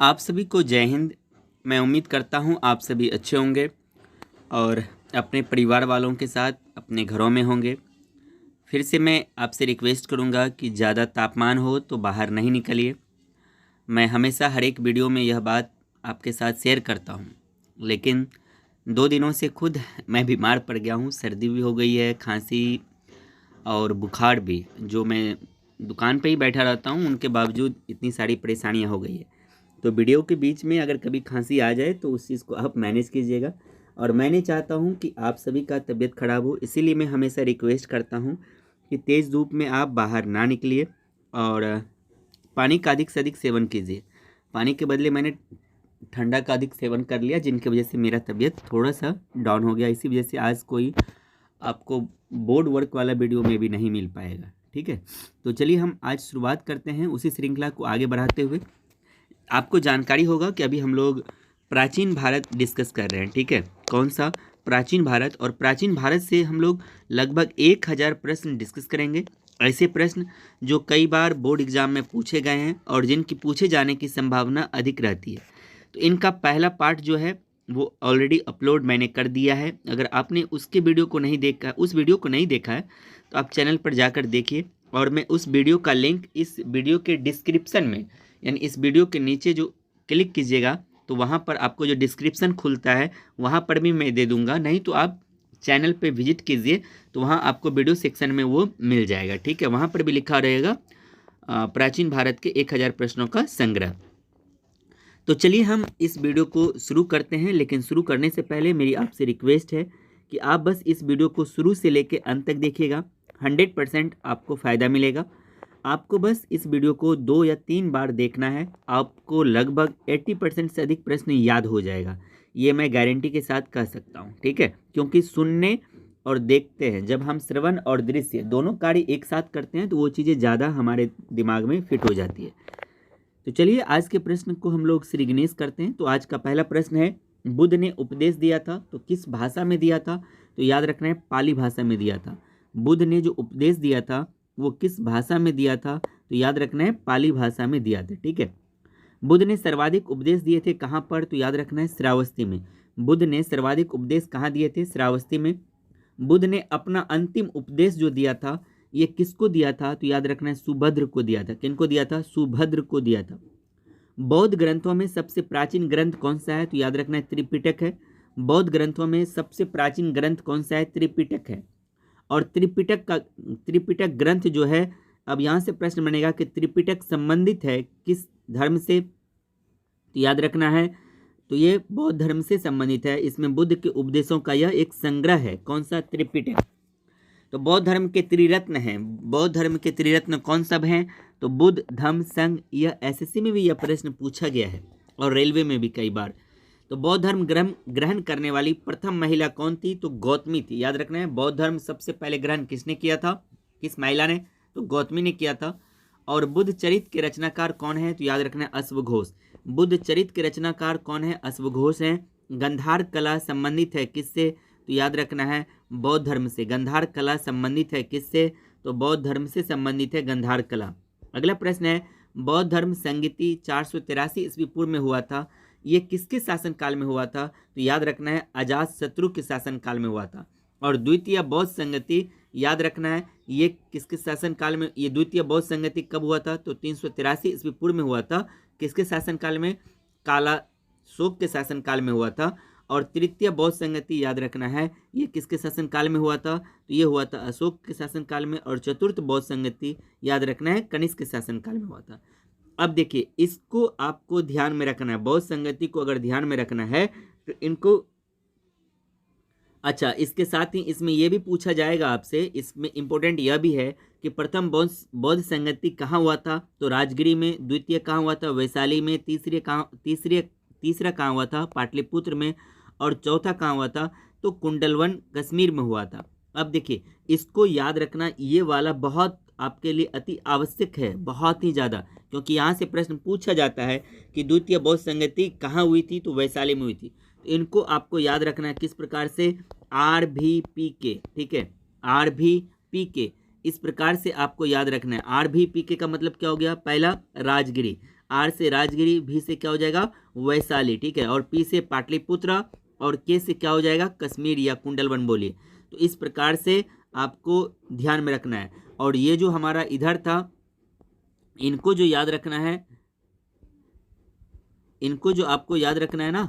आप सभी को जय हिंद। मैं उम्मीद करता हूँ आप सभी अच्छे होंगे और अपने परिवार वालों के साथ अपने घरों में होंगे। फिर से मैं आपसे रिक्वेस्ट करूँगा कि ज़्यादा तापमान हो तो बाहर नहीं निकलिए। मैं हमेशा हर एक वीडियो में यह बात आपके साथ शेयर करता हूँ, लेकिन 2 दिनों से खुद मैं बीमार पड़ गया हूँ। सर्दी भी हो गई है, खांसी और बुखार भी। जो मैं दुकान पे ही बैठा रहता हूँ उनके बावजूद इतनी सारी परेशानियाँ हो गई है। तो वीडियो के बीच में अगर कभी खांसी आ जाए तो उस चीज़ को आप मैनेज कीजिएगा। और मैं नहीं चाहता हूँ कि आप सभी का तबीयत खराब हो, इसीलिए मैं हमेशा रिक्वेस्ट करता हूँ कि तेज़ धूप में आप बाहर ना निकलिए और पानी का अधिक से अधिक सेवन कीजिए। पानी के बदले मैंने ठंडा का अधिक सेवन कर लिया, जिनकी वजह से मेरा तबीयत थोड़ा सा डाउन हो गया। इसी वजह से आज कोई आपको बोर्ड वर्क वाला वीडियो में भी नहीं मिल पाएगा। ठीक है, तो चलिए हम आज शुरुआत करते हैं उसी श्रृंखला को आगे बढ़ाते हुए। आपको जानकारी होगा कि अभी हम लोग प्राचीन भारत डिस्कस कर रहे हैं। ठीक है, कौन सा? प्राचीन भारत। और प्राचीन भारत से हम लोग लगभग 1000 प्रश्न डिस्कस करेंगे। ऐसे प्रश्न जो कई बार बोर्ड एग्जाम में पूछे गए हैं और जिनकी पूछे जाने की संभावना अधिक रहती है। तो इनका पहला पार्ट जो है वो ऑलरेडी अपलोड मैंने कर दिया है। अगर आपने उसके वीडियो को नहीं देखा, उस वीडियो को नहीं देखा है, तो आप चैनल पर जाकर देखिए। और मैं उस वीडियो का लिंक इस वीडियो के डिस्क्रिप्शन में, यानी इस वीडियो के नीचे जो क्लिक कीजिएगा तो वहाँ पर आपको जो डिस्क्रिप्शन खुलता है वहाँ पर भी मैं दे दूँगा। नहीं तो आप चैनल पे विजिट कीजिए तो वहाँ आपको वीडियो सेक्शन में वो मिल जाएगा। ठीक है, वहाँ पर भी लिखा रहेगा प्राचीन भारत के 1000 प्रश्नों का संग्रह। तो चलिए हम इस वीडियो को शुरू करते हैं, लेकिन शुरू करने से पहले मेरी आपसे रिक्वेस्ट है कि आप बस इस वीडियो को शुरू से लेकर अंत तक देखिएगा। 100% आपको फ़ायदा मिलेगा। आपको बस इस वीडियो को 2 या 3 बार देखना है, आपको लगभग 80% से अधिक प्रश्न याद हो जाएगा। ये मैं गारंटी के साथ कह सकता हूँ। ठीक है, क्योंकि सुनने और देखते हैं, जब हम श्रवण और दृश्य दोनों कार्य एक साथ करते हैं तो वो चीज़ें ज़्यादा हमारे दिमाग में फिट हो जाती है। तो चलिए आज के प्रश्न को हम लोग श्री गणेश करते हैं। तो आज का पहला प्रश्न है, बुद्ध ने उपदेश दिया था तो किस भाषा में दिया था? तो याद रखना है पाली भाषा में दिया था। बुद्ध ने जो उपदेश दिया था वो किस भाषा में दिया था? तो याद रखना है पाली भाषा में दिया था। ठीक है, बुद्ध ने सर्वाधिक उपदेश दिए थे कहाँ पर? तो याद रखना है श्रावस्ती में। बुद्ध ने सर्वाधिक उपदेश कहाँ दिए थे? श्रावस्ती में। बुद्ध ने अपना अंतिम उपदेश जो दिया था ये किसको दिया था? तो याद रखना है सुभद्र को दिया था। किनको दिया था? सुभद्र को दिया था। बौद्ध ग्रंथों में सबसे प्राचीन ग्रंथ कौन सा है? तो याद रखना है त्रिपिटक है। बौद्ध ग्रंथों में सबसे प्राचीन ग्रंथ कौन सा है? त्रिपिटक है। और त्रिपिटक ग्रंथ जो है, अब यहाँ से प्रश्न बनेगा कि त्रिपिटक संबंधित है किस धर्म से? तो याद रखना है तो ये बौद्ध धर्म से संबंधित है। इसमें बुद्ध के उपदेशों का यह एक संग्रह है। कौन सा? त्रिपिटक। तो बौद्ध धर्म के त्रिरत्न हैं। बौद्ध धर्म के त्रिरत्न कौन सब हैं? तो बुद्ध, धम्म, संघ। यह एसएससी में भी यह प्रश्न पूछा गया है और रेलवे में भी कई बार। तो बौद्ध धर्म ग्रहण करने वाली प्रथम महिला कौन थी? तो गौतमी थी। याद रखना है बौद्ध धर्म सबसे पहले ग्रहण किसने किया था? किस महिला ने? तो गौतमी ने किया था। और बुद्ध चरित के रचनाकार कौन है? तो याद रखना है अश्वघोष। बुद्ध चरित के रचनाकार कौन है? अश्वघोष हैं। गंधार कला संबंधित है किससे? तो याद रखना है बौद्ध धर्म से। गंधार कला संबंधित है किससे? तो बौद्ध धर्म से संबंधित है गंधार कला। अगला प्रश्न है, बौद्ध धर्म संगति 483 ईस्वी पूर्व में हुआ था, ये किसके शासनकाल में हुआ था? तो याद रखना है अजातशत्रु के शासनकाल में हुआ था। और द्वितीय बौद्ध संगति याद रखना है ये किसके शासनकाल में, ये द्वितीय बौद्ध संगति कब हुआ था? तो 383 ईस्वी पूर्व में हुआ था। किसके शासनकाल में? कालाशोक के शासनकाल में हुआ था। और तृतीय बौद्ध संगति याद रखना है ये किसके शासनकाल में हुआ था? तो ये हुआ था अशोक के शासनकाल में। और चतुर्थ बौद्ध संगति याद रखना है कनिष्क के शासनकाल में हुआ था। अब देखिए इसको आपको ध्यान में रखना है, बौद्ध संगति को अगर ध्यान में रखना है तो इनको, अच्छा इसके साथ ही इसमें यह भी पूछा जाएगा आपसे, इसमें इंपॉर्टेंट यह भी है कि प्रथम बौद्ध संगति कहाँ हुआ था? तो राजगिरी में। द्वितीय कहाँ हुआ था? वैशाली में। तीसरा कहाँ हुआ था? पाटलिपुत्र में। और चौथा कहाँ हुआ था? तो कुंडलवन कश्मीर में हुआ था। अब देखिए इसको याद रखना, ये वाला बहुत आपके लिए अति आवश्यक है, बहुत ही ज़्यादा, क्योंकि यहाँ से प्रश्न पूछा जाता है कि द्वितीय बौद्ध संगति कहाँ हुई थी? तो वैशाली में हुई थी। तो इनको आपको याद रखना है किस प्रकार से? RVPK। ठीक है, RVPK इस प्रकार से आपको याद रखना है। RVPK का मतलब क्या हो गया? पहला राजगिरी, आर से राजगिरी, भी से क्या हो जाएगा वैशाली, ठीक है, और पी से पाटलिपुत्र, और के से क्या हो जाएगा कश्मीर या कुंडलवन बोलिए। तो इस प्रकार से आपको ध्यान में रखना है। और ये जो हमारा इधर था, इनको जो याद रखना है, इनको जो आपको याद रखना है ना,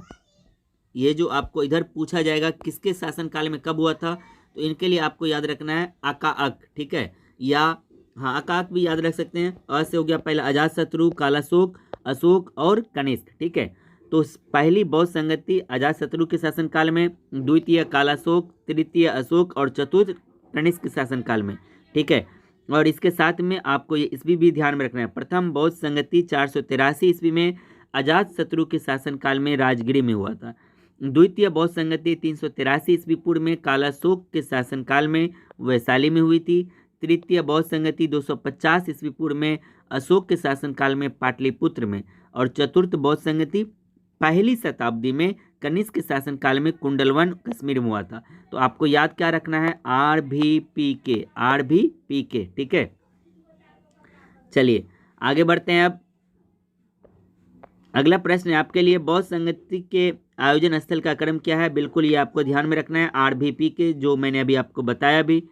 ये जो आपको इधर पूछा जाएगा किसके शासनकाल में कब हुआ था, तो इनके लिए आपको याद रखना है अकाअक, ठीक है, या हाँ अकाअक भी याद रख सकते हैं। अ से हो गया पहला अजातशत्रु, कालाशोक, अशोक और कनिष्क, ठीक है। तो पहली बौद्ध संगति अजातशत्रु के शासनकाल में, द्वितीय कालाशोक, तृतीय अशोक और चतुर्थ कनिष्क के शासनकाल में, ठीक है। और इसके साथ में आपको ये ईस्वी भी ध्यान में रखना है। प्रथम बौद्ध संगति 483 ईस्वी में अजातशत्रु के शासनकाल में राजगिरी में हुआ था। द्वितीय बौद्ध संगति 383 ईस्वी पूर्व में कालाशोक के शासनकाल में वैशाली में हुई थी। तृतीय बौद्ध संगति 250 ईस्वी पूर्व में अशोक के शासनकाल में पाटलिपुत्र में। और चतुर्थ बौद्ध संगति पहली शताब्दी में कनिष्क के शासनकाल में कुंडलवन कश्मीर में हुआ था। तो आपको याद क्या रखना है, आर भी पी के, आर भी पी के, ठीक है। चलिए आगे बढ़ते हैं। अब अगला प्रश्न है आपके लिए, बौद्ध संगति के आयोजन स्थल का क्रम क्या है। बिल्कुल ये आपको ध्यान में रखना है, आरबीपी के, जो मैंने अभी आपको बताया भी,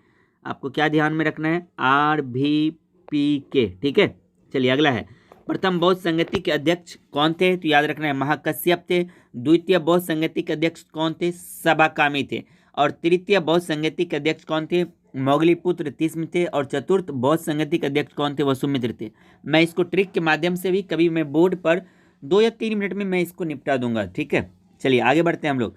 आपको क्या ध्यान में रखना है, आरबीपी के, ठीक है। चलिए अगला है, प्रथम बौद्ध संगति के अध्यक्ष कौन थे, तो याद रखना है महाकश्यप थे। द्वितीय बौद्ध संगति के अध्यक्ष कौन थे, सबाकामी थे। और तृतीय बौद्ध संगति के अध्यक्ष कौन थे, मोगलीपुत्र तीस्म थे। और चतुर्थ बौद्ध संगति के अध्यक्ष कौन थे, वसुमित्र थे। मैं इसको ट्रिक के माध्यम से भी कभी मैं बोर्ड पर 2 या 3 मिनट में मैं इसको निपटा दूंगा, ठीक है। चलिए आगे बढ़ते हैं हम लोग।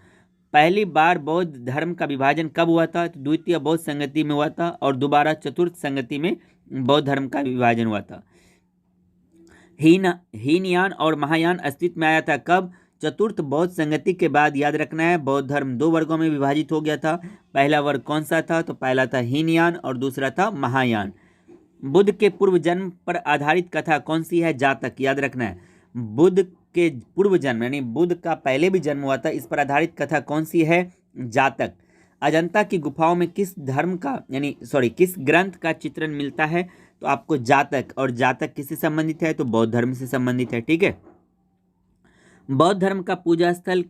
पहली बार बौद्ध धर्म का विभाजन कब हुआ था, तो द्वितीय बौद्ध संगति में हुआ था। और दोबारा चतुर्थ संगति में बौद्ध धर्म का विभाजन हुआ था। हीनयान और महायान अस्तित्व में आया था कब, चतुर्थ बौद्ध संगति के बाद। याद रखना है बौद्ध धर्म 2 वर्गों में विभाजित हो गया था। पहला वर्ग कौन सा था, तो पहला था हीनयान और दूसरा था महायान। बुद्ध के पूर्व जन्म पर आधारित कथा कौन सी है, जातक। याद रखना है बुद्ध के पूर्व जन्म यानी बुद्ध का पहले भी जन्म हुआ था, इस पर आधारित कथा कौन सी है, जातक। अजंता की गुफाओं में किस धर्म का किस ग्रंथ का चित्रण मिलता है, तो आपको जातक। और जातक किससे संबंधित है, तो बौद्ध धर्म से संबंधित है, ठीक है। बौद्ध धर्म का पूजा स्थल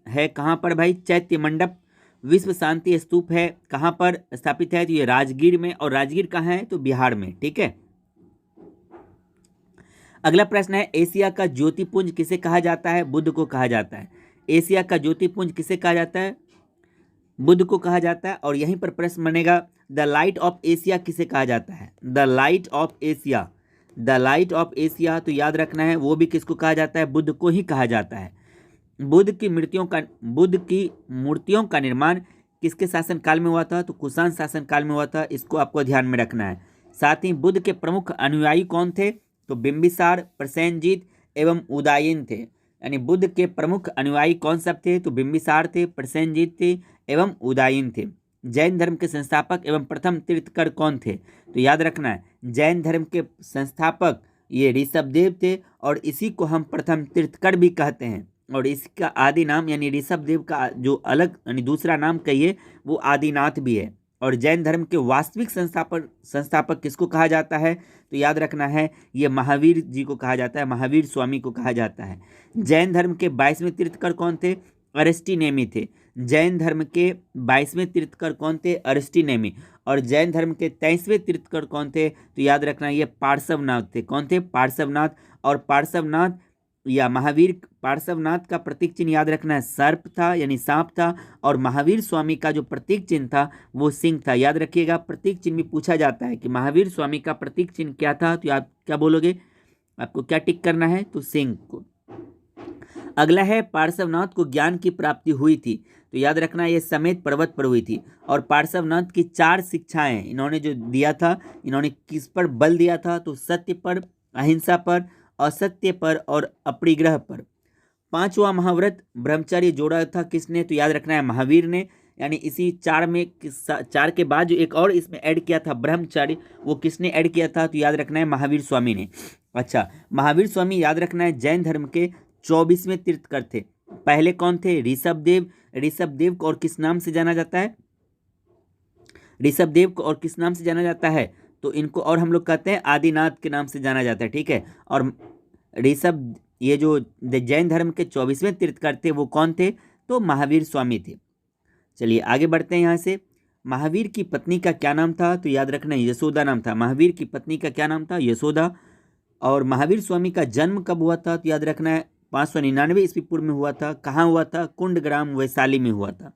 है कहाँ पर भाई, चैत्य मंडप। विश्व शांति स्तूप है कहाँ पर स्थापित है, तो ये राजगीर में। और राजगीर कहाँ है, तो बिहार में, ठीक है। अगला प्रश्न है, एशिया का ज्योतिपुंज किसे कहा जाता है, बुद्ध को कहा जाता है। एशिया का ज्योतिपुंज किसे कहा जाता है, बुद्ध को कहा जाता है। और यहीं पर प्रश्न बनेगा, द लाइट ऑफ एशिया किसे कहा जाता है, the light of Asia, the light of Asia. तो याद रखना है वो भी किसको कहा जाता है, बुद्ध को ही कहा जाता है। बुद्ध की मूर्तियों का निर्माण किसके शासनकाल में हुआ था, तो कुषाण शासनकाल में हुआ था। इसको आपको ध्यान में रखना है। साथ ही बुद्ध के प्रमुख अनुयायी कौन थे, तो बिंबिसार, प्रसेनजीत एवं उदयन थे। यानी बुद्ध के प्रमुख अनुयायी कौन सब थे, तो बिंबिसार थे, प्रसेनजीत थे एवं उदयन थे। जैन धर्म के संस्थापक एवं प्रथम तीर्थकर कौन थे, तो याद रखना है जैन धर्म के संस्थापक ये ऋषभदेव थे। और इसी को हम प्रथम तीर्थकर भी कहते हैं। और इसका आदि नाम यानी ऋषभदेव का जो अलग यानी दूसरा नाम कहिए वो आदिनाथ भी है। और जैन धर्म के वास्तविक संस्थापक किसको कहा जाता है, तो याद रखना है ये महावीर जी को कहा जाता है, महावीर स्वामी को कहा जाता है। जैन धर्म के 22वें तीर्थकर कौन थे, अरिस्टिनेमी थे। जैन धर्म के 22वें तीर्थकर कौन थे, अरिस्टिनेमी। और जैन धर्म के 23वें तीर्थकर कौन थे, तो याद रखना ये पार्श्वनाथ थे। कौन थे, पार्श्वनाथ। और पार्श्वनाथ या महावीर, पार्श्वनाथ का प्रतीक चिन्ह याद रखना है सर्प था यानी सांप था। और महावीर स्वामी का जो प्रतीक चिन्ह था वो सिंह था। याद रखिएगा प्रतीक चिन्ह भी पूछा जाता है कि महावीर स्वामी का प्रतीक चिन्ह क्या था, तो आप क्या बोलोगे, आपको क्या टिक करना है, तो सिंह को। अगला है, पार्श्वनाथ को ज्ञान की प्राप्ति हुई थी, तो याद रखना ये समेत पर्वत पर हुई थी। और पार्श्वनाथ की 4 शिक्षाएं इन्होंने जो दिया था, इन्होंने किस पर बल दिया था, तो सत्य पर, अहिंसा पर, असत्य पर और अपरिग्रह पर। 5वां महाव्रत ब्रह्मचर्य जोड़ा था किसने, तो याद रखना है महावीर ने। यानी इसी 4 के बाद जो एक और इसमें ऐड किया था ब्रह्मचर्य, वो किसने ऐड किया था, तो याद रखना है महावीर स्वामी ने। अच्छा, महावीर स्वामी याद रखना है जैन धर्म के 24वें तीर्थकर थे। पहले कौन थे, ऋषभदेव। ऋषभदेव को और किस नाम से जाना जाता है, ऋषभदेव को और किस नाम से जाना जाता है, तो इनको और हम लोग कहते हैं आदिनाथ के नाम से जाना जाता है, ठीक है। और ऋषभ, ये जो जैन धर्म के 24वें तीर्थकर थे वो कौन थे? तो महावीर स्वामी थे। चलिए आगे बढ़ते हैं यहाँ से। महावीर की पत्नी का क्या नाम था? तो याद रखना यशोदा नाम था। महावीर की पत्नी का क्या नाम था? यशोदा। और महावीर स्वामी का जन्म कब हुआ था? तो याद रखना है 599 ईस्वी पूर्व में हुआ था। कहाँ हुआ था? कुंडग्राम वैशाली में हुआ था।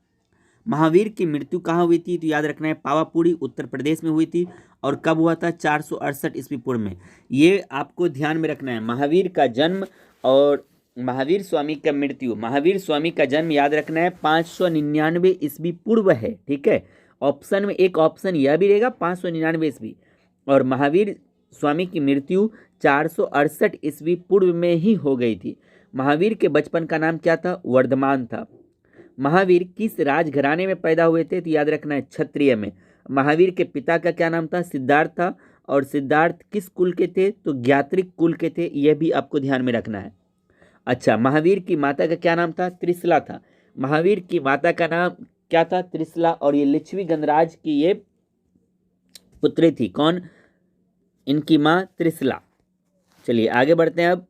महावीर की मृत्यु कहाँ हुई थी? तो याद रखना है पावापुरी उत्तर प्रदेश में हुई थी। और कब हुआ था? 468 ईस्वी पूर्व में। ये आपको ध्यान में रखना है, महावीर का जन्म और महावीर स्वामी का मृत्यु। महावीर स्वामी का जन्म याद रखना है 599 ईस्वी पूर्व है, ठीक है। ऑप्शन में एक ऑप्शन यह भी रहेगा 599 ईस्वी, और महावीर स्वामी की मृत्यु 468 ईस्वी पूर्व में ही हो गई थी। महावीर के बचपन का नाम क्या था? वर्धमान था। महावीर किस राजघराने में पैदा हुए थे? तो याद रखना है क्षत्रिय में। महावीर के पिता का क्या नाम था? सिद्धार्थ था। और सिद्धार्थ किस कुल के थे? तो ज्ञात्रिक कुल के थे। यह भी आपको ध्यान में रखना है। अच्छा, महावीर की माता का क्या नाम था? त्रिशला था। महावीर की माता का नाम क्या था? त्रिशला। और ये लिच्छवी गणराज की ये पुत्री थी। कौन? इनकी मां त्रिशला। चलिए आगे बढ़ते हैं। अब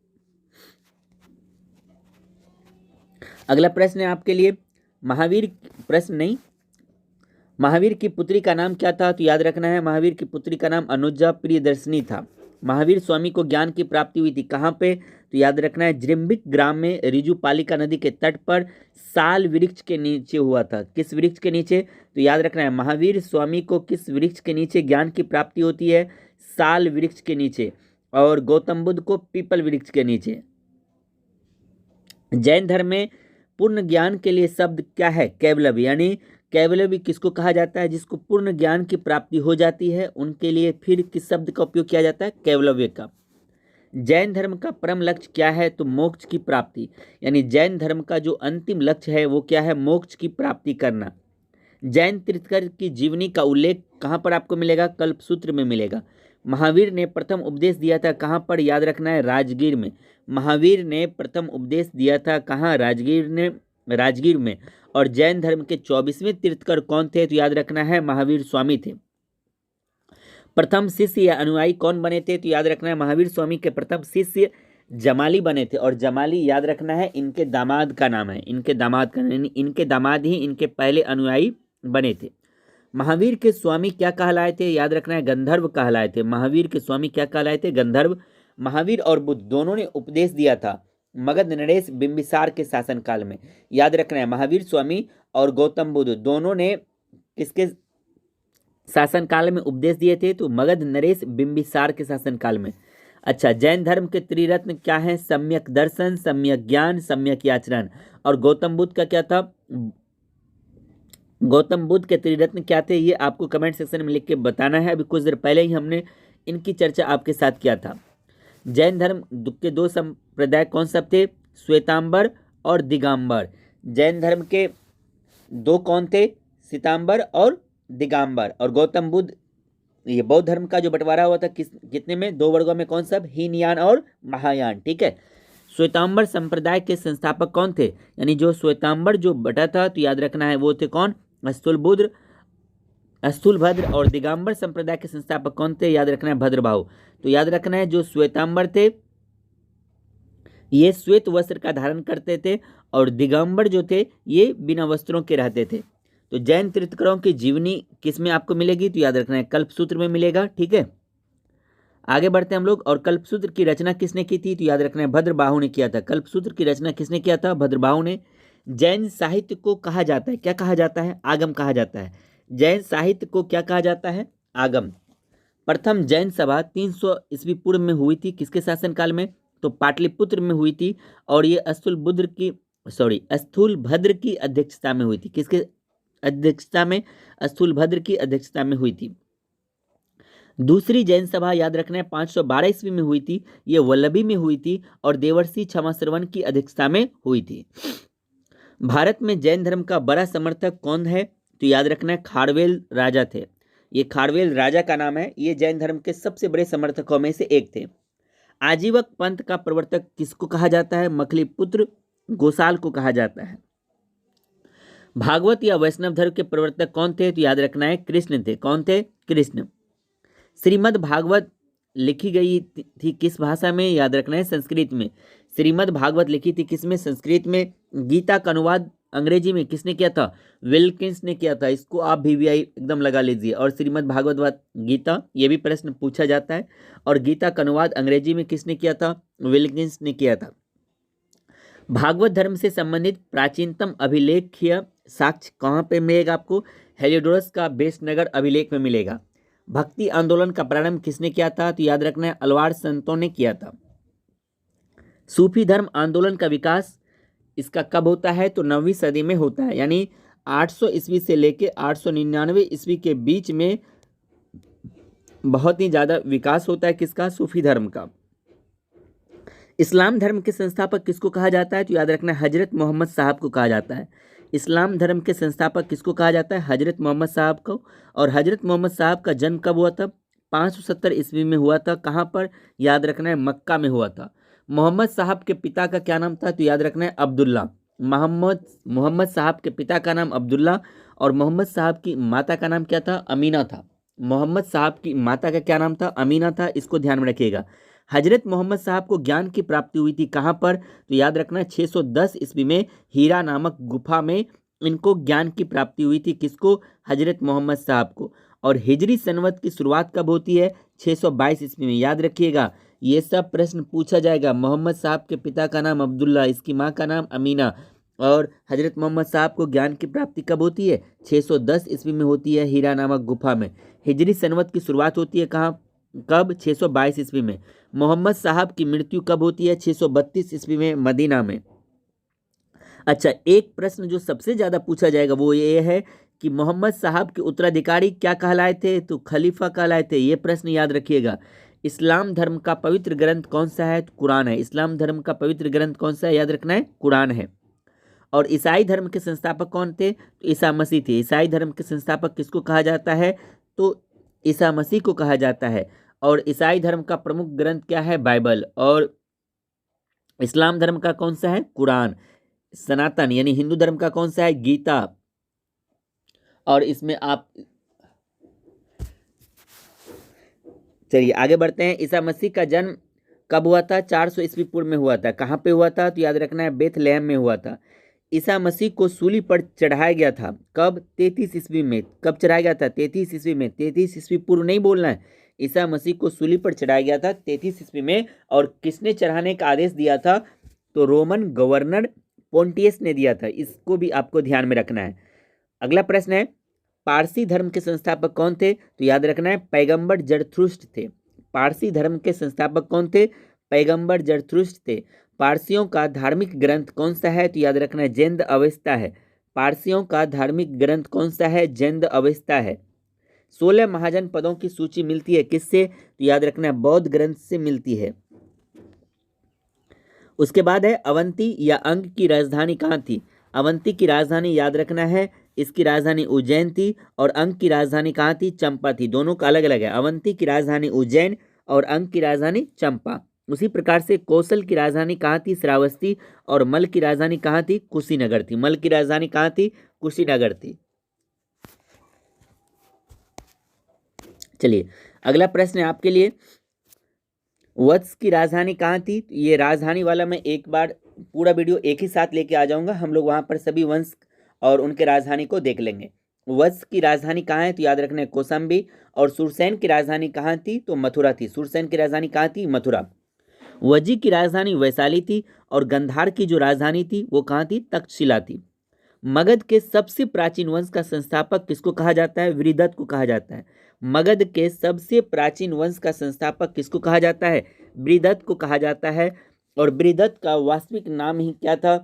अगला प्रश्न है आपके लिए, महावीर, प्रश्न नहीं, महावीर की पुत्री का नाम क्या था? तो याद रखना है महावीर की पुत्री का नाम अनुजा प्रियदर्शनी था। महावीर स्वामी को ज्ञान की प्राप्ति हुई थी कहाँ पे? तो याद रखना है जृंभिक ग्राम में, रिजुपालिका नदी के तट पर, साल वृक्ष के नीचे हुआ था। किस वृक्ष के नीचे? तो याद रखना है महावीर स्वामी को किस वृक्ष के नीचे ज्ञान की प्राप्ति होती है? साल वृक्ष के नीचे। और गौतम बुद्ध को पीपल वृक्ष के नीचे। जैन धर्म में पूर्ण ज्ञान के लिए शब्द क्या है? कैवलव्य। यानी कैवलव्य किसको कहा जाता है? जिसको पूर्ण ज्ञान की प्राप्ति हो जाती है उनके लिए फिर किस शब्द का उपयोग किया जाता है? कैवलव्य का। जैन धर्म का परम लक्ष्य क्या है? तो मोक्ष की प्राप्ति। यानी जैन धर्म का जो अंतिम लक्ष्य है वो क्या है? मोक्ष की प्राप्ति करना। जैन तीर्थकर की जीवनी का उल्लेख कहाँ पर आपको मिलेगा? कल्पसूत्र में मिलेगा। महावीर ने प्रथम उपदेश दिया था कहाँ पर? याद रखना है राजगीर में। महावीर ने प्रथम उपदेश दिया था कहाँ? राजगीर में। और जैन धर्म के 24वें तीर्थकर कौन थे? तो याद रखना है महावीर स्वामी थे। प्रथम शिष्य या अनुयायी कौन बने थे? तो याद रखना है महावीर स्वामी के प्रथम शिष्य जमाली बने थे। और जमाली याद रखना है इनके दामाद का नाम है। इनके दामाद ही इनके पहले अनुयायी बने थे। महावीर के स्वामी क्या कहलाए थे? याद रखना है गंधर्व कहलाए थे। महावीर के स्वामी क्या कहलाए थे? गंधर्व। महावीर और बुद्ध दोनों ने उपदेश दिया था मगध नरेश बिंबिसार के शासनकाल में। याद रखना है महावीर स्वामी और गौतम बुद्ध दोनों ने किसके शासनकाल में उपदेश दिए थे? तो मगध नरेश बिंबिसार के शासनकाल में। अच्छा, जैन धर्म के त्रिरत्न क्या है? सम्यक दर्शन, सम्यक ज्ञान, सम्यक आचरण। और गौतम बुद्ध का क्या था? गौतम बुद्ध के त्रिरत्न क्या थे? ये आपको कमेंट सेक्शन में लिख के बताना है। अभी कुछ देर पहले ही हमने इनकी चर्चा आपके साथ किया था। जैन धर्म के दो संप्रदाय कौन सब थे? श्वेतांबर और दिगंबर। जैन धर्म के दो कौन थे? श्वेतांबर और दिगंबर। और गौतम बुद्ध, ये बौद्ध धर्म का जो बंटवारा हुआ था कितने में? दो वर्गों में। कौन सब? हीनयान और महायान, ठीक है। श्वेतांबर संप्रदाय के संस्थापक कौन थे? यानी जो श्वेतांबर जो बटा था तो याद रखना है वो थे कौन? स्थूलभद्र। और दिगंबर संप्रदाय के संस्थापक कौन थे? याद रखना है भद्रबाहु। तो याद रखना है जो श्वेतांबर थे ये श्वेत वस्त्र का धारण करते थे, और दिगंबर जो थे ये बिना वस्त्रों के रहते थे। तो जैन तीर्थकरों की जीवनी किस में आपको मिलेगी? तो याद रखना है कल्पसूत्र में मिलेगा, ठीक है। आगे बढ़ते हैं हम लोग। और कल्पसूत्र की रचना किसने की थी? तो याद रखना है भद्रबाहु ने किया था। कल्पसूत्र की रचना किसने किया था? भद्रबाहु ने। जैन साहित्य को कहा जाता है, क्या कहा जाता है? आगम कहा जाता है। जैन साहित्य को क्या कहा जाता है? आगम। प्रथम जैन सभा 300 ईस्वी पूर्व में हुई थी। किसके शासनकाल में? तो पाटलिपुत्र में हुई थी। और ये स्थूलभद्र की अध्यक्षता में हुई थी। किसके अध्यक्षता में? स्थूलभद्र की अध्यक्षता में हुई थी। दूसरी जैन सभा याद रखना है 512 ईस्वी में हुई थी। ये वल्लभी में हुई थी और देवर्षि क्षमाश्रवण की अध्यक्षता में हुई थी। भारत में जैन धर्म का बड़ा समर्थक कौन है? तो याद रखना है खारवेल राजा थे। ये खारवेल राजा का नाम है। ये जैन धर्म के सबसे बड़े समर्थकों में से एक थे। आजीवक पंथ का प्रवर्तक किसको कहा जाता है? मखलीपुत्र गोसाल को कहा जाता है। भागवत या वैष्णव धर्म के प्रवर्तक कौन थे? तो याद रखना है कृष्ण थे। कौन थे? कृष्ण। श्रीमद् भागवत लिखी गई थी किस भाषा में? याद रखना है संस्कृत में। श्रीमद् भागवत लिखी थी किसमें? संस्कृत में। गीता का अनुवाद अंग्रेजी में किसने किया था? विल्किंस ने किया था। इसको आप VVI एकदम लगा लीजिए। और श्रीमद् भागवत गीता, ये भी प्रश्न पूछा जाता है। और गीता का अनुवाद अंग्रेजी में किसने किया था? विल्किंस ने किया था। भागवत धर्म से संबंधित प्राचीनतम अभिलेखीय साक्ष्य कहाँ पे मिलेगा आपको? हेलियोडोरस का बेसनगर अभिलेख में मिलेगा। भक्ति आंदोलन का प्रारंभ किसने किया था? तो याद रखना है अलवार संतों ने किया था। सूफी धर्म आंदोलन का विकास इसका कब होता है? तो 9वीं सदी में होता है, यानी 800 ईस्वी से लेके 899 ईस्वी के बीच में बहुत ही ज़्यादा विकास होता है किसका? सूफी धर्म का। इस्लाम धर्म के संस्थापक किसको कहा जाता है? तो याद रखना है हजरत मोहम्मद साहब को कहा जाता है। इस्लाम धर्म के संस्थापक किसको कहा जाता है? हजरत मोहम्मद साहब को। और हजरत मोहम्मद साहब का जन्म कब हुआ था? 570 ईस्वी में हुआ था। कहाँ पर? याद रखना है मक्का में हुआ था। मोहम्मद साहब के पिता का क्या नाम था? तो याद रखना है अब्दुल्ला। मोहम्मद साहब के पिता का नाम अब्दुल्ला और मोहम्मद साहब की माता का नाम क्या था? अमीना था। मोहम्मद साहब की माता का क्या नाम था? अमीना था। इसको ध्यान में रखिएगा। हजरत मोहम्मद साहब को ज्ञान की प्राप्ति हुई थी कहाँ पर? तो याद रखना है 610 ईस्वी में हीरा नामक गुफा में इनको ज्ञान की प्राप्ति हुई थी। किसको? हजरत मोहम्मद साहब को। और हिजरी सनवत की शुरुआत कब होती है? 622 ईस्वी में। याद रखिएगा ये सब प्रश्न पूछा जाएगा। मोहम्मद साहब के पिता का नाम अब्दुल्ला, इसकी माँ का नाम अमीना। और हजरत मोहम्मद साहब को ज्ञान की प्राप्ति कब होती है? 610 ईस्वी में होती है हीरा नामक गुफा में। हिजरी सनवत की शुरुआत होती है कहाँ? कब? 622 ईस्वी में। मोहम्मद साहब की मृत्यु कब होती है? 632 ईस्वी में मदीना में। अच्छा, एक प्रश्न जो सबसे ज्यादा पूछा जाएगा वो ये है कि मोहम्मद साहब के उत्तराधिकारी क्या कहलाए थे? तो खलीफा कहलाए थे। ये प्रश्न याद रखिएगा। इस्लाम धर्म का पवित्र ग्रंथ कौन सा है? तो कुरान है। इस्लाम धर्म का पवित्र ग्रंथ कौन सा है? याद रखना है कुरान है। और ईसाई धर्म के संस्थापक कौन थे? तो ईसा मसीह थे। ईसाई धर्म के संस्थापक किसको कहा जाता है? तो ईसा मसीह को कहा जाता है। और ईसाई धर्म का प्रमुख ग्रंथ क्या है? बाइबल। और इस्लाम धर्म का कौन सा है? कुरान। सनातन यानी हिंदू धर्म का कौन सा है? गीता। और इसमें आप चलिए आगे बढ़ते हैं। ईसा मसीह का जन्म कब हुआ था? 400 ईस्वी पूर्व में हुआ था। कहाँ पे हुआ था? तो याद रखना है बेथलेहम में हुआ था। ईसा मसीह को सूली पर चढ़ाया गया था कब? 33 ईस्वी में। कब चढ़ाया गया था? 33 ईस्वी में। 33 ईस्वी पूर्व नहीं बोलना है। ईसा मसीह को सूली पर चढ़ाया गया था 33 ईस्वी में। और किसने चढ़ाने का आदेश दिया था? तो रोमन गवर्नर पोंटियस ने दिया था। इसको भी आपको ध्यान में रखना है। अगला प्रश्न है पारसी धर्म के संस्थापक कौन थे? तो याद रखना है पैगंबर जरथुस्त्र थे। पारसी धर्म के संस्थापक कौन थे? पैगंबर जरथुस्त्र थे। पारसियों का धार्मिक ग्रंथ कौन सा है? तो याद रखना है जैन अवेस्ता है। पारसियों का धार्मिक ग्रंथ कौन सा है? जैन अवेस्ता है। 16 महाजन पदों की सूची मिलती है किससे? तो याद रखना है बौद्ध ग्रंथ से मिलती है। उसके बाद है अवंती या अंग की राजधानी कहाँ थी? अवंती की राजधानी याद रखना है इसकी राजधानी उज्जैन थी। और अंग की राजधानी कहाँ थी? चंपा थी। दोनों का अलग अलग है। अवंती की राजधानी उज्जैन और अंग की राजधानी चंपा। उसी प्रकार से कौशल की राजधानी कहाँ थी? श्रावस्ती। और मल की राजधानी कहाँ थी? कुशीनगर थी। मल की राजधानी कहाँ थी? कुशीनगर थी। चलिए अगला प्रश्न है आपके लिए वत्स की राजधानी कहाँ थी? तो ये राजधानी वाला मैं एक बार पूरा वीडियो एक ही साथ लेके आ जाऊंगा। हम लोग वहां पर सभी वंश और उनके राजधानी को देख लेंगे। वत्स की राजधानी कहाँ है? तो याद रखना है कौशाम्बी। और सुरसैन की राजधानी कहाँ थी? तो मथुरा थी। सुरसैन की राजधानी कहाँ थी? मथुरा। वजी की राजधानी वैशाली थी। और गंधार की जो राजधानी थी वो कहाँ थी? तक्षशिला थी। मगध के सबसे प्राचीन वंश का संस्थापक किसको कहा जाता है? वृहदत्त को कहा जाता है। मगध के सबसे प्राचीन वंश का संस्थापक किसको कहा जाता है? वृहदत्त को कहा जाता है। और वृहदत्त का वास्तविक नाम ही क्या था?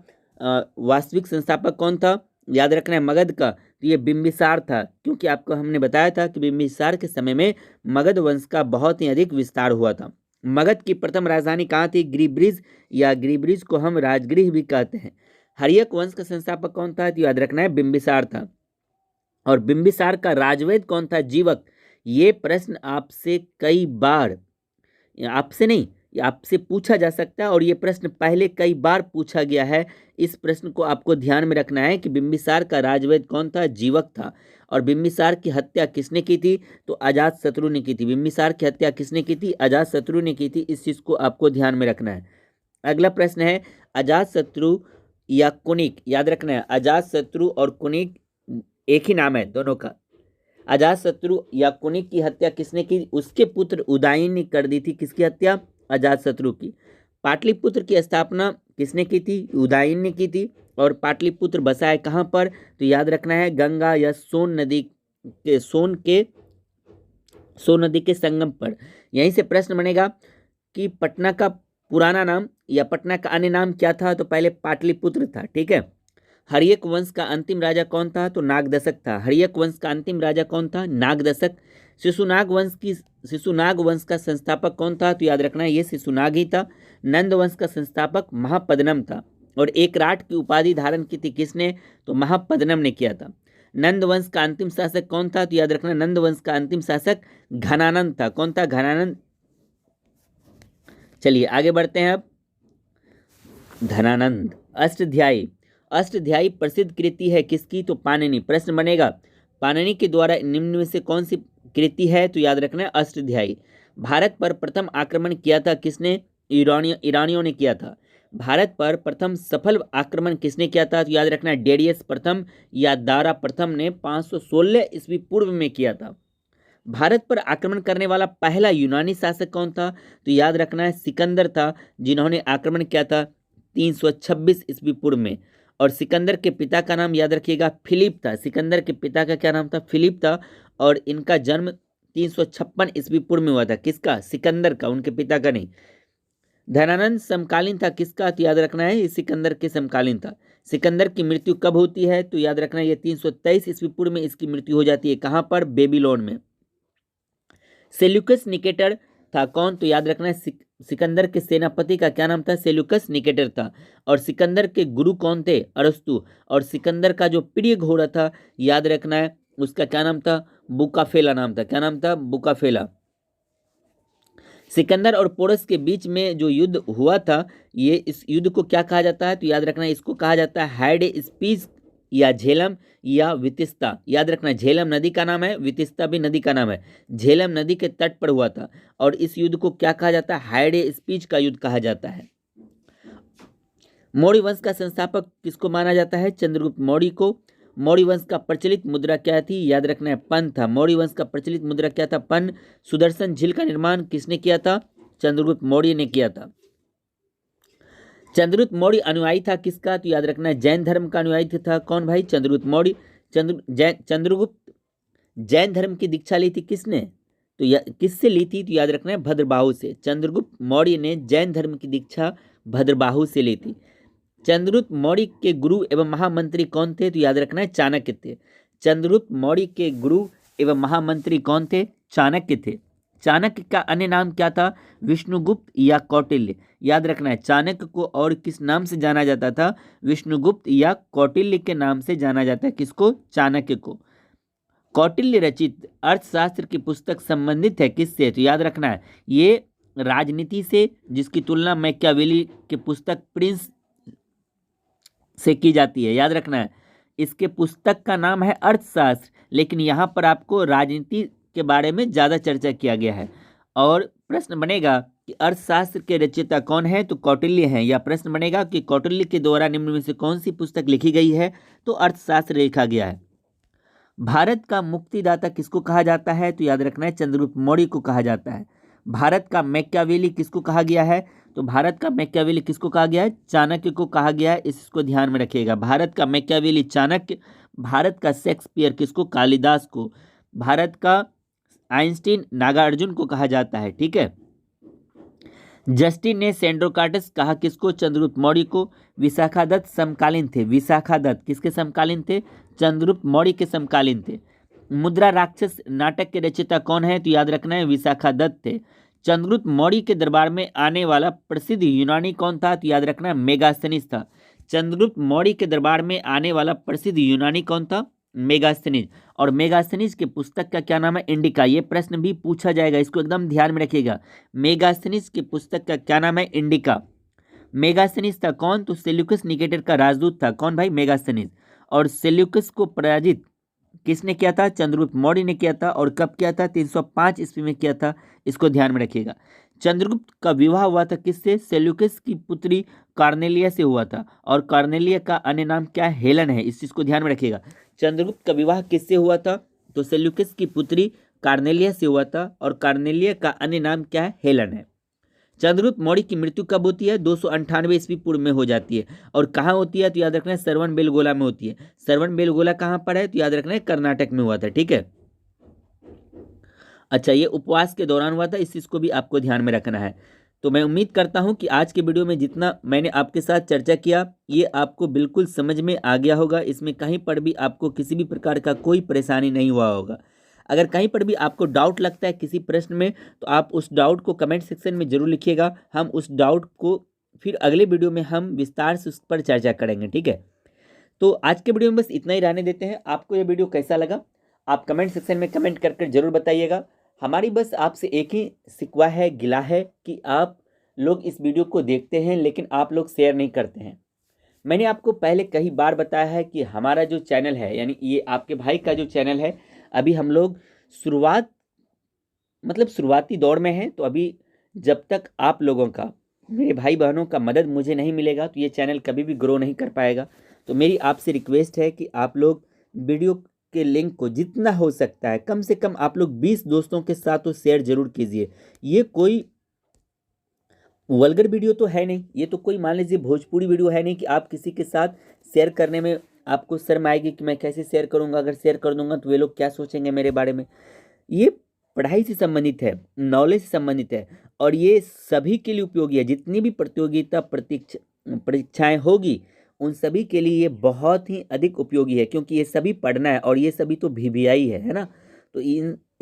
वास्तविक संस्थापक कौन था? याद रखना है मगध का तो ये बिंबिसार था। क्योंकि आपको हमने बताया था कि बिंबिसार के समय में मगध वंश का बहुत ही अधिक विस्तार हुआ था। मगध की प्रथम राजधानी कहाँ थी? गिरिब्रिज या गिरिब्रिज को हम राजगृह भी कहते हैं। हर्यक वंश का संस्थापक कौन था? तो याद रखना है बिंबिसार था। और बिंबिसार का राजवैद्य कौन था? जीवक। ये प्रश्न आपसे कई बार आपसे नहीं आपसे पूछा जा सकता है और ये प्रश्न पहले कई बार पूछा गया है। इस प्रश्न को आपको ध्यान में रखना है कि बिंबिसार का राजवैद्य कौन था? जीवक था। और बिम्बिसार की हत्या किसने की थी? तो अजातशत्रु ने की थी। बिम्बिसार की हत्या किसने की थी? अजातशत्रु ने की थी। इस चीज को आपको ध्यान में रखना है। अगला प्रश्न है अजातशत्रु या कुनिक, याद रखना है अजातशत्रु और कुनिक एक ही नाम है दोनों का। अजातशत्रु या कुनिक की हत्या किसने की? उसके पुत्र उदयन ने कर दी थी। किसकी हत्या? अजातशत्रु की। पाटलिपुत्र की स्थापना किसने की थी? उदयन ने की थी। और पाटलिपुत्र बसा है कहाँ पर? तो याद रखना है गंगा या सोन नदी के सोन नदी के संगम पर। यहीं से प्रश्न बनेगा कि पटना का पुराना नाम या पटना का अन्य नाम क्या था? तो पहले पाटलिपुत्र था। ठीक है। हर्यक वंश का अंतिम राजा कौन था? तो नागदशक था। हर्यक वंश का अंतिम राजा कौन था? नागदशक। शिशुनाग वंश का संस्थापक कौन था? तो याद रखना है ये शिशुनाग ही था। नंद वंश का संस्थापक महापद्मन था। और एक राट की उपाधि धारण की थी किसने? तो महापद्मन ने किया था। नंद वंश का अंतिम शासक कौन था? तो याद रखना नंद वंश का अंतिम शासक घनानंद था। कौन था? घनानंद। चलिए आगे बढ़ते हैं अब। धनानंद। अष्टाध्यायी। अष्टाध्यायी प्रसिद्ध कृति है किसकी? तो पाणिनि। प्रश्न बनेगा पाणिनि के द्वारा निम्न में से कौन सी कृति है? तो याद रखना है अष्टाध्यायी। भारत पर प्रथम आक्रमण किया था किसने? ईरानियों ने किया था। भारत पर प्रथम सफल आक्रमण किसने किया था? तो याद रखना है डेरियस प्रथम या दारा प्रथम ने 516 ईस्वी पूर्व में किया था। भारत पर आक्रमण करने वाला पहला यूनानी शासक कौन था? तो याद रखना है सिकंदर था, जिन्होंने आक्रमण किया था 326 ईस्वी पूर्व में। और सिकंदर के पिता का नाम याद रखिएगा फिलिप था। सिकंदर के पिता का क्या नाम था? फिलिप था। और इनका जन्म 356 ईस्वी पूर्व में हुआ था। किसका? सिकंदर का, उनके पिता का नहीं। धनानंद समकालीन था किसका? तो याद रखना है ये सिकंदर के समकालीन था। सिकंदर की मृत्यु कब होती है? तो याद रखना है ये 323 ईस्वी पूर्व में इसकी मृत्यु हो जाती है। कहाँ पर? बेबीलोन में। सेल्यूकस निकेटर था कौन? तो याद रखना है सिकंदर के सेनापति का क्या नाम था? सेल्यूकस निकेटर था। और सिकंदर के गुरु कौन थे? अरस्तु। और सिकंदर का जो प्रिय घोड़ा था याद रखना है उसका क्या नाम था? बुकाफेला नाम था। क्या नाम था? बुकाफेला। सिकंदर और पोरस के बीच में जो युद्ध हुआ था, ये इस युद्ध को क्या कहा जाता है? तो याद रखना इसको कहा जाता है हाइडे स्पीच या झेलम या वितिस्ता। याद रखना झेलम नदी का नाम है, वितिस्ता भी नदी का नाम है। झेलम नदी के तट पर हुआ था। और इस युद्ध को क्या कहा जाता है? हाइडे स्पीच का युद्ध कहा जाता है। मौर्य वंश का संस्थापक किसको माना जाता है? चंद्रगुप्त मौर्य को। मौर्य वंश का प्रचलित मुद्रा क्या थी? याद रखना है पन था। मौर्य वंश का प्रचलित मुद्रा क्या था? पन। सुदर्शन झील का निर्माण किसने किया था? चंद्रगुप्त मौर्य ने किया था। चंद्रगुप्त मौर्य अनुयायी था किसका? तो याद रखना है जैन धर्म का अनुयायी था। कौन भाई? चंद्रगुप्त मौर्य। चंद्रगुप्त जैन धर्म की दीक्षा ली थी किसने? तो किससे ली थी? तो याद रखना है भद्रबाहु से। चंद्रगुप्त मौर्य ने जैन धर्म की दीक्षा भद्रबाहु से ली थी। चंद्रगुप्त मौर्य के गुरु एवं महामंत्री कौन थे? तो याद रखना है चाणक्य थे। चंद्रगुप्त मौर्य के गुरु एवं महामंत्री कौन थे? चाणक्य थे। चाणक्य का अन्य नाम क्या था? विष्णुगुप्त या कौटिल्य। याद रखना है चाणक्य को और किस नाम से जाना जाता था? विष्णुगुप्त या कौटिल्य के नाम से जाना जाता है। किसको? चाणक्य को। कौटिल्य रचित अर्थशास्त्र की पुस्तक संबंधित है किससे? तो याद रखना है ये राजनीति से, जिसकी तुलना मैकियावेली के पुस्तक प्रिंस से की जाती है। याद रखना है इसके पुस्तक का नाम है अर्थशास्त्र, लेकिन यहाँ पर आपको राजनीति के बारे में ज़्यादा चर्चा किया गया है। और प्रश्न बनेगा कि अर्थशास्त्र के रचयिता कौन है? तो कौटिल्य हैं। या प्रश्न बनेगा कि कौटिल्य के द्वारा निम्न में से कौन सी पुस्तक लिखी गई है? तो अर्थशास्त्र लिखा गया है। भारत का मुक्तिदाता किसको कहा जाता है? तो याद रखना है चंद्रगुप्त मौर्य को कहा जाता है। भारत का मैकियावेली किसको कहा गया है? तो भारत का मैकियावेली किसको कहा गया है? चाणक्य को कहा गया है। इसको ध्यान में रखिएगा। भारत का मैकियावेली चाणक्य। भारत का शेक्सपियर किसको? कालिदास को। भारत का आइंस्टीन नागार्जुन को कहा जाता है। ठीक है। जस्टिन ने सेंड्रोकाटस कहा किसको? चंद्रगुप्त मौर्य को। विशाखादत्त समकालीन थे। विशाखादत्त किसके समकालीन थे? चंद्रगुप्त मौर्य के समकालीन थे। मुद्रा राक्षस नाटक के रचयिता कौन है? तो याद रखना है विशाखादत्त थे। चंद्रगुप्त मौर्य के दरबार में आने वाला प्रसिद्ध यूनानी कौन था? तो याद रखना है मेगास्थनीज था। चंद्रगुप्त मौर्य के दरबार में आने वाला प्रसिद्ध यूनानी कौन था? मेगास्थनीज। और मेगास्थनीज के पुस्तक का क्या नाम है? इंडिका। ये प्रश्न भी पूछा जाएगा, इसको एकदम ध्यान में रखिएगा। मेगास्थनीज के पुस्तक का क्या नाम है? इंडिका। मेगास्थनीज था कौन? तो सेल्यूकस निकेटर का राजदूत था। कौन भाई? मेगास्थनीज। और सेल्यूकस को पराजित किसने किया था? चंद्रगुप्त मौर्य ने किया था। और कब किया था? 305 ईस्वी में किया था। इसको ध्यान में रखिएगा। चंद्रगुप्त का विवाह हुआ था किससे? सेल्यूकस की पुत्री कार्नेलिया से हुआ था। और कार्नेलिया का अन्य नाम क्या है? हेलन है। इस चीज को ध्यान में रखिएगा। चंद्रगुप्त का विवाह किससे हुआ था? तो सेल्यूकस की पुत्री कार्नेलिया से हुआ था। और कार्नेलिया का अन्य नाम क्या है? हेलन है। चंद्रगुप्त मौर्य की मृत्यु कब होती है? 298 ईस्वी पूर्व में हो जाती है। और कहाँ होती है? तो याद रखना है श्रवण बेलगोला में होती है। श्रवण बेलगोला कहाँ पर है? तो याद रखना है कर्नाटक में हुआ था। ठीक है। अच्छा, ये उपवास के दौरान हुआ था, इस चीज को भी आपको ध्यान में रखना है। तो मैं उम्मीद करता हूं कि आज के वीडियो में जितना मैंने आपके साथ चर्चा किया ये आपको बिल्कुल समझ में आ गया होगा। इसमें कहीं पर भी आपको किसी भी प्रकार का कोई परेशानी नहीं हुआ होगा। अगर कहीं पर भी आपको डाउट लगता है किसी प्रश्न में तो आप उस डाउट को कमेंट सेक्शन में जरूर लिखिएगा। हम उस डाउट को फिर अगले वीडियो में हम विस्तार से उस पर चर्चा करेंगे। ठीक है। तो आज के वीडियो में बस इतना ही रहने देते हैं। आपको यह वीडियो कैसा लगा आप कमेंट सेक्शन में कमेंट करके जरूर बताइएगा। हमारी बस आपसे एक ही शिकवा है, गिला है कि आप लोग इस वीडियो को देखते हैं लेकिन आप लोग शेयर नहीं करते हैं। मैंने आपको पहले कई बार बताया है कि हमारा जो चैनल है यानी ये आपके भाई का जो चैनल है, अभी हम लोग शुरुआती दौर में हैं। तो अभी जब तक आप लोगों का, मेरे भाई बहनों का मदद मुझे नहीं मिलेगा तो ये चैनल कभी भी ग्रो नहीं कर पाएगा। तो मेरी आपसे रिक्वेस्ट है कि आप लोग वीडियो के लिंक को जितना हो सकता है कम से कम आप लोग 20 दोस्तों के साथ तो शेयर जरूर कीजिए। ये कोई वल्गर वीडियो तो है नहीं, ये तो कोई मान लीजिए भोजपुरी वीडियो है नहीं कि आप किसी के साथ शेयर करने में आपको शर्म आएगी कि मैं कैसे शेयर करूंगा, अगर शेयर कर दूंगा तो वे लोग क्या सोचेंगे मेरे बारे में। ये पढ़ाई से संबंधित है, नॉलेज से संबंधित है और ये सभी के लिए उपयोगी है। जितनी भी प्रतियोगिता परीक्षाएं होगी उन सभी के लिए ये बहुत ही अधिक उपयोगी है, क्योंकि ये सभी पढ़ना है और ये सभी तो VVI है ना। तो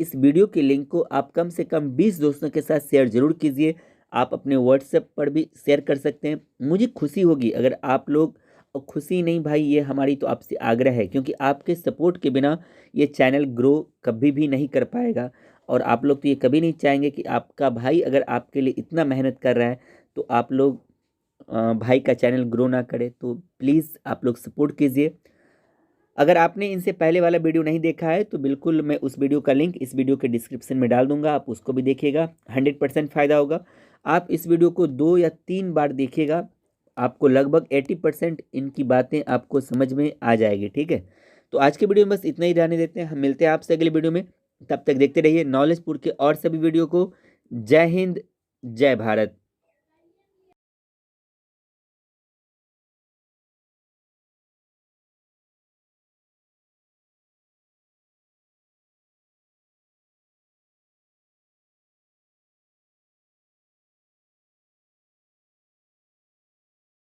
इस वीडियो के लिंक को आप कम से कम 20 दोस्तों के साथ शेयर जरूर कीजिए। आप अपने व्हाट्सएप पर भी शेयर कर सकते हैं। मुझे खुशी होगी अगर आप लोग, और खुशी नहीं भाई, ये हमारी तो आपसे आग्रह है, क्योंकि आपके सपोर्ट के बिना ये चैनल ग्रो कभी भी नहीं कर पाएगा। और आप लोग तो ये कभी नहीं चाहेंगे कि आपका भाई अगर आपके लिए इतना मेहनत कर रहा है तो आप लोग भाई का चैनल ग्रो ना करे। तो प्लीज़ आप लोग सपोर्ट कीजिए। अगर आपने इनसे पहले वाला वीडियो नहीं देखा है तो बिल्कुल मैं उस वीडियो का लिंक इस वीडियो के डिस्क्रिप्शन में डाल दूंगा, आप उसको भी देखिएगा। 100% फ़ायदा होगा। आप इस वीडियो को 2 या 3 बार देखिएगा, आपको लगभग 80% इनकी बातें आपको समझ में आ जाएगी। ठीक है। तो आज के वीडियो में बस इतना ही रहने देते हैं। हम मिलते हैं आपसे अगले वीडियो में। तब तक देखते रहिए नॉलेजपुर के और सभी वीडियो को। जय हिंद, जय भारत।